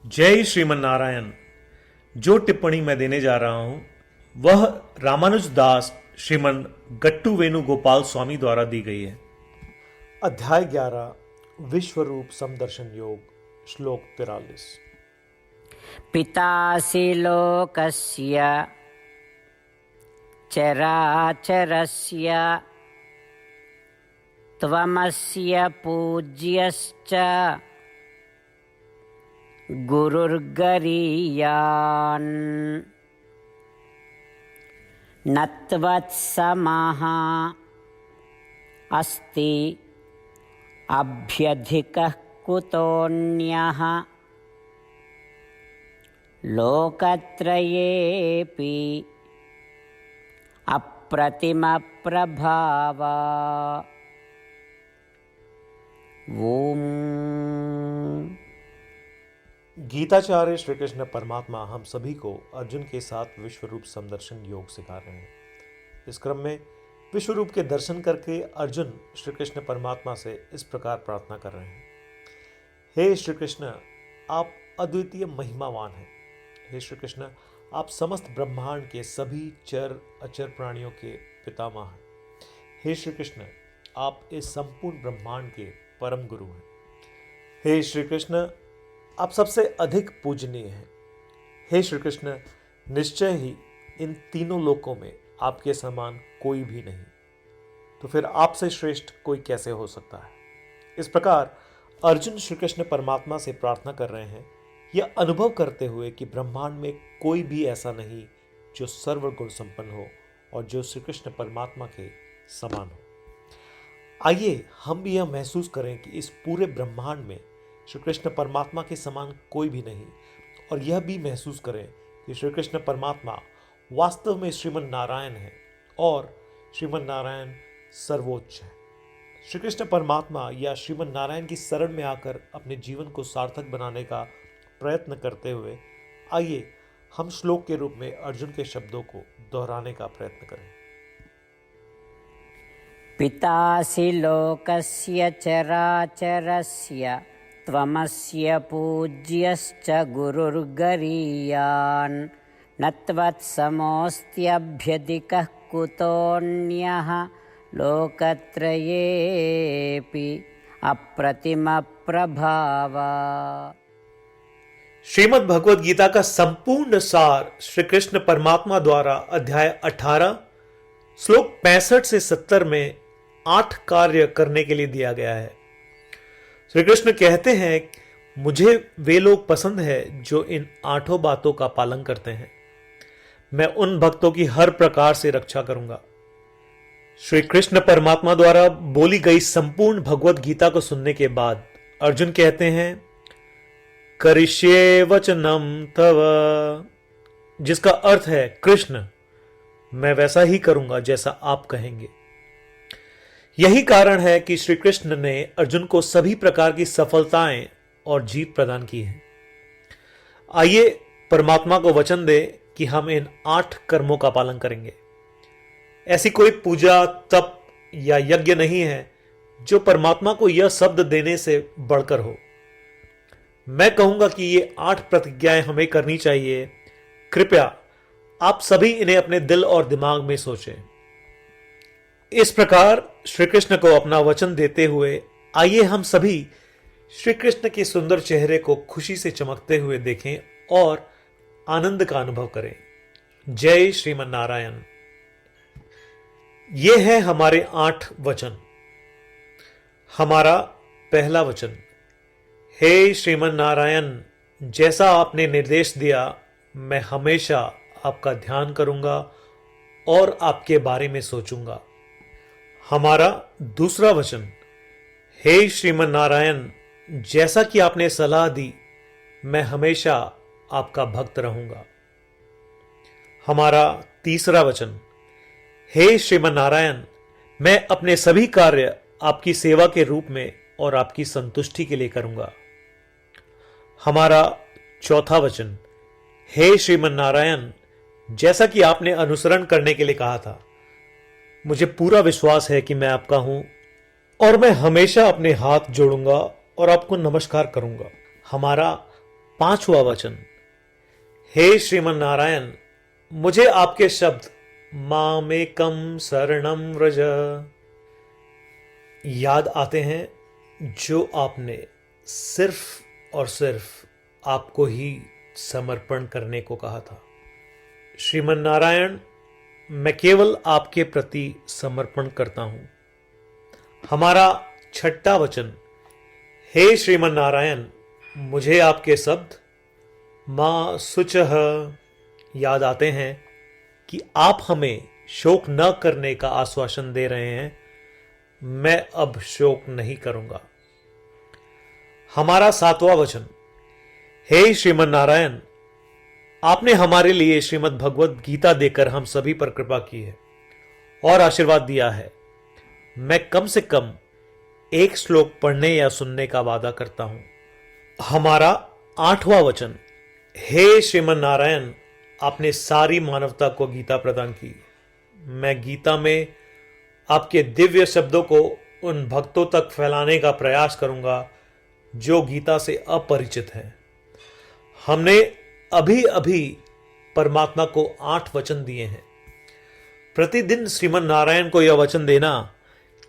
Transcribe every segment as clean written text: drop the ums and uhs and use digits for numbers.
जय श्रीमन नारायण। जो टिप्पणी मैं देने जा रहा हूं वह रामानुज दास श्रीमन गट्टू वेणुगोपाल स्वामी द्वारा दी गई है। अध्याय 11 विश्वरूप समदर्शन योग श्लोक 43। पितासि लोकस्य चराचरस्य त्वमस्य पूज्यश्च गुरुर्गरीयान् न त्वत्समः अस्ति अभ्यधिकः कुतोऽन्यः लोकत्रयेऽपि अप्रतिमप्रभावा। ओम। गीताचार्य श्री कृष्ण परमात्मा हम सभी को अर्जुन के साथ विश्वरूप समदर्शन योग सिखा रहे हैं। इस क्रम में विश्वरूप के दर्शन करके अर्जुन श्री कृष्ण परमात्मा से इस प्रकार प्रार्थना कर रहे हैं। हे श्री कृष्ण, आप अद्वितीय महिमावान हैं। हे श्री कृष्ण, आप समस्त ब्रह्मांड के सभी चर अचर प्राणियों के पितामह हैं। हे श्री कृष्ण, आप इस संपूर्ण ब्रह्मांड के परम गुरु हैं। हे श्री कृष्ण, आप सबसे अधिक पूजनीय हैं। हे श्री कृष्ण, निश्चय ही इन तीनों लोकों में आपके समान कोई भी नहीं, तो फिर आपसे श्रेष्ठ कोई कैसे हो सकता है। इस प्रकार अर्जुन श्री कृष्ण परमात्मा से प्रार्थना कर रहे हैं, यह अनुभव करते हुए कि ब्रह्मांड में कोई भी ऐसा नहीं जो सर्वगुण संपन्न हो और जो श्री कृष्ण परमात्मा के समान हो। आइए हम भी यह महसूस करें कि इस पूरे ब्रह्मांड में श्री कृष्ण परमात्मा के समान कोई भी नहीं, और यह भी महसूस करें कि श्री कृष्ण परमात्मा वास्तव में श्रीमन नारायण है और श्रीमन नारायण सर्वोच्च है। श्री कृष्ण परमात्मा या श्रीमन नारायण की शरण में आकर अपने जीवन को सार्थक बनाने का प्रयत्न करते हुए आइए हम श्लोक के रूप में अर्जुन के शब्दों को दोहराने का प्रयत्न करें। पितासि लोकस्य चराचरस्य त्वमस्य पूज्यश्च गुरुर्गरीयान् न त्वत्समोऽस्त्यभ्यधिकः कुतोऽन्यः लोकत्रयेऽपि अप्रतिमप्रभावा। श्रीमद् भगवद गीता का संपूर्ण सार श्री कृष्ण परमात्मा द्वारा अध्याय 18 श्लोक 65 से 70 में 8 कार्य करने के लिए दिया गया है। श्री कृष्ण कहते हैं, मुझे वे लोग पसंद है जो इन 8 बातों का पालन करते हैं। मैं उन भक्तों की हर प्रकार से रक्षा करूंगा। श्री कृष्ण परमात्मा द्वारा बोली गई संपूर्ण भगवद गीता को सुनने के बाद अर्जुन कहते हैं, करिष्ये वचनम तव, जिसका अर्थ है कृष्ण, मैं वैसा ही करूंगा जैसा आप कहेंगे। यही कारण है कि श्री कृष्ण ने अर्जुन को सभी प्रकार की सफलताएं और जीत प्रदान की है। आइए परमात्मा को वचन दे कि हम इन 8 कर्मों का पालन करेंगे। ऐसी कोई पूजा, तप या यज्ञ नहीं है जो परमात्मा को यह शब्द देने से बढ़कर हो। मैं कहूंगा कि ये 8 प्रतिज्ञाएं हमें करनी चाहिए। कृपया आप सभी इन्हें अपने दिल और दिमाग में सोचें। इस प्रकार श्री कृष्ण को अपना वचन देते हुए आइए हम सभी श्री कृष्ण के सुंदर चेहरे को खुशी से चमकते हुए देखें और आनंद का अनुभव करें। जय श्रीमन नारायण। ये है हमारे 8 वचन। हमारा पहला वचन, हे श्रीमन नारायण, जैसा आपने निर्देश दिया मैं हमेशा आपका ध्यान करूंगा और आपके बारे में सोचूंगा। हमारा दूसरा वचन, हे श्रीमन नारायण, जैसा कि आपने सलाह दी मैं हमेशा आपका भक्त रहूंगा। हमारा तीसरा वचन, हे श्रीमन नारायण, मैं अपने सभी कार्य आपकी सेवा के रूप में और आपकी संतुष्टि के लिए करूंगा। हमारा चौथा वचन, हे श्रीमन नारायण, जैसा कि आपने अनुसरण करने के लिए कहा था, मुझे पूरा विश्वास है कि मैं आपका हूं और मैं हमेशा अपने हाथ जोड़ूंगा और आपको नमस्कार करूंगा। हमारा 5वां वचन, हे श्रीमन नारायण, मुझे आपके शब्द मामेकम शरणम व्रज याद आते हैं, जो आपने सिर्फ और सिर्फ आपको ही समर्पण करने को कहा था। श्रीमन नारायण, मैं केवल आपके प्रति समर्पण करता हूं। हमारा 6वां वचन, हे श्रीमन नारायण, मुझे आपके शब्द मां शुचः याद आते हैं कि आप हमें शोक न करने का आश्वासन दे रहे हैं। मैं अब शोक नहीं करूंगा। हमारा 7वां वचन, हे श्रीमन नारायण, आपने हमारे लिए श्रीमद् भगवद गीता देकर हम सभी पर कृपा की है और आशीर्वाद दिया है। मैं कम से कम एक श्लोक पढ़ने या सुनने का वादा करता हूं। हमारा 8वां वचन, हे श्रीमन नारायण, आपने सारी मानवता को गीता प्रदान की। मैं गीता में आपके दिव्य शब्दों को उन भक्तों तक फैलाने का प्रयास करूंगा जो गीता से अपरिचित हैं। हमने अभी अभी परमात्मा को 8 वचन दिए हैं। प्रतिदिन श्रीमन नारायण को यह वचन देना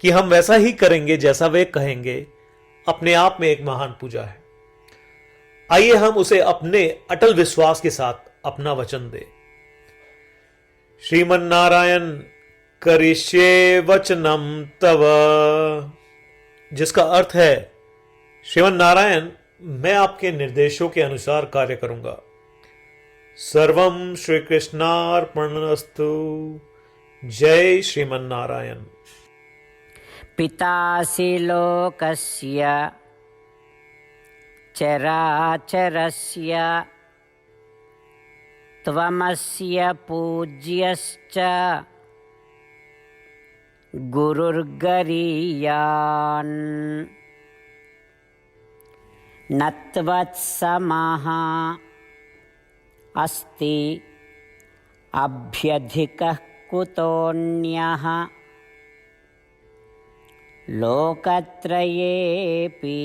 कि हम वैसा ही करेंगे जैसा वे कहेंगे, अपने आप में एक महान पूजा है। आइए हम उसे अपने अटल विश्वास के साथ अपना वचन दें। श्रीमन नारायण करिष्ये वचनम तव, जिसका अर्थ है, श्रीमन नारायण, मैं आपके निर्देशों के अनुसार कार्य करूंगा। सर्वम श्री कृष्णार्पणमस्तु। जय श्रीमन नारायण। पितासि लोकस्य चराचरस्य त्वमस्य पूज्यश्च गुरुर्गरीयान् न त्वत्समः अस्ति अभ्यधिकः कुतोऽन्यः लोकत्रयेऽपि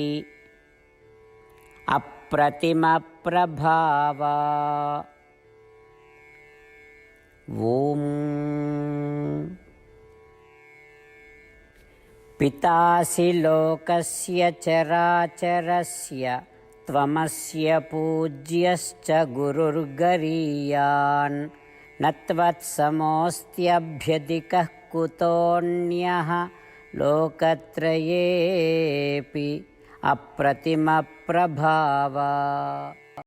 अप्रतिमप्रभावा। ॐ पितासि लोकस्य चराचरस्य त्वमस्य पूज्यश्च गुरुर्गरीयान् न त्वत्समोऽस्त्यभ्यधिकः कुतोऽन्यः लोकत्रयेऽपि अप्रतिमप्रभावा।